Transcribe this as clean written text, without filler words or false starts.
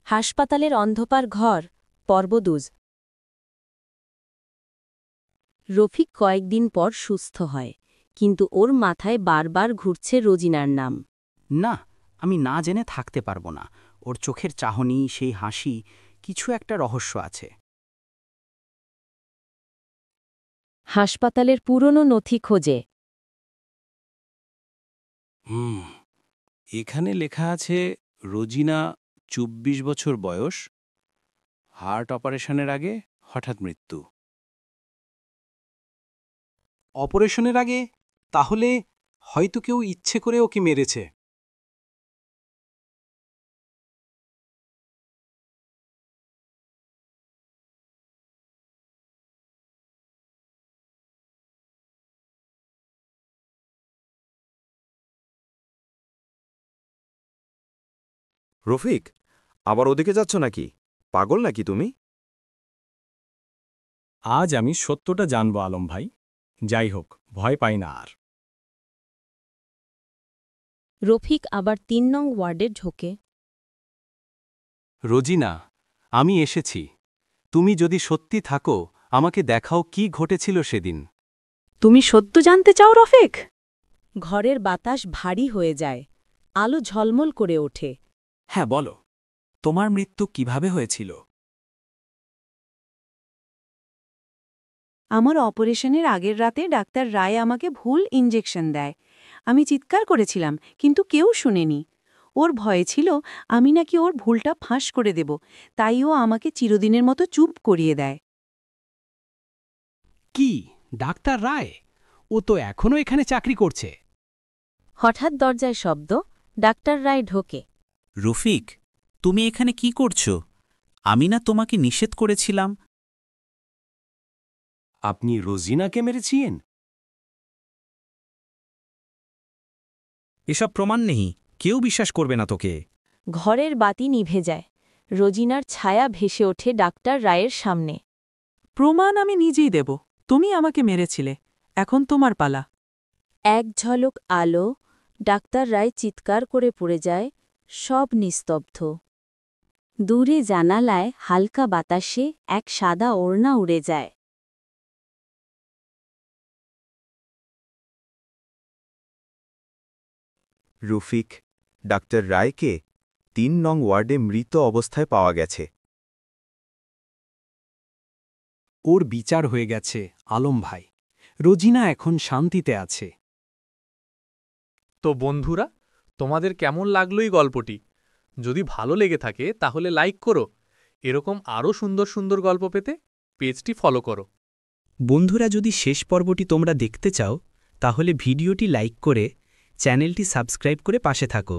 হাসপাতালের অন্ধকার ঘর পর্ব 2। রফিক কয়েকদিন পর সুস্থ হয়, কিন্তু ওর মাথায় বারবার ঘুরছে রোজিনার নাম। না, আমি না জেনে থাকতে পারবো না। ওর চোখের চাহনি, সেই হাসি, কিছু একটা রহস্য আছে। হাসপাতালের পুরনো নথি খোঁজে। এখানে লেখা আছে রোজিনা ২৪ বছর বয়স, হার্ট অপারেশনের আগে হঠাৎ মৃত্যু। অপারেশনের আগে? তাহলে হয়তো কেউ ইচ্ছে করে ওকে মেরেছে। রফিক, আবার ওদিকে যাচ্ছ নাকি? পাগল নাকি তুমি? আজ আমি সত্যটা জানব আলম ভাই। যাই হোক, ভয় পাই না আর। রফিক আবার ৩ নং ওয়ার্ডে ঢোকে। রোজিনা, আমি এসেছি। তুমি যদি সত্যি থাকো, আমাকে দেখাও কি ঘটেছিল সেদিন। তুমি সত্য জানতে চাও রফিক? ঘরের বাতাস ভারী হয়ে যায়, আলো ঝলমল করে ওঠে। হ্যাঁ, বলো, তোমার মৃত্যু কিভাবে হয়েছিল? আমার অপারেশনের আগের রাতে ডাক্তার রায় আমাকে ভুল ইঞ্জেকশন দেয়। আমি চিৎকার করেছিলাম, কিন্তু কেউ শুনেনি। ওর ভয়ে ছিল আমি নাকি ওর ভুলটা ফাঁস করে দেব, তাই ও আমাকে চিরদিনের মতো চুপ করিয়ে দেয়। কি, ডাক্তার রায়? ও তো এখনও এখানে চাকরি করছে। হঠাৎ দরজায় শব্দ, ডাক্তার রায় ঢোকে। রফিক, তুমি এখানে কি করছো? আমি না তোমাকে নিষেধ করেছিলাম? আপনি রোজিনাকে মেরেছিলেন? এসব প্রমাণ নেই, কেউ বিশ্বাস করবে না তোকে। ঘরের বাতি নিভে যায়, রোজিনার ছায়া ভেসে ওঠে ডাক্তার রায়ের সামনে। প্রমাণ আমি নিজেই দেব। তুমি আমাকে মেরেছিলে, এখন তোমার পালা। এক ঝলক আলো, ডাক্তার রায় চিৎকার করে পড়ে যায়, সব নিস্তব্ধ। দূরে জানালায় হালকা বাতাসে এক সাদা ওড়না উড়ে যায়। রফিক, ডাক্তার রায়কে ৩ নং ওয়ার্ডে মৃত অবস্থায় পাওয়া গেছে। ওর বিচার হয়ে গেছে আলম ভাই। রোজিনা এখন শান্তিতে আছে। তো বন্ধুরা, তোমাদের কেমন লাগলো এই গল্পটি? যদি ভালো লেগে থাকে তাহলে লাইক করো। এরকম আরও সুন্দর সুন্দর গল্প পেতে পেজটি ফলো করো। বন্ধুরা, যদি শেষ পর্বটি তোমরা দেখতে চাও, তাহলে ভিডিওটি লাইক করে চ্যানেলটি সাবস্ক্রাইব করে পাশে থাকো।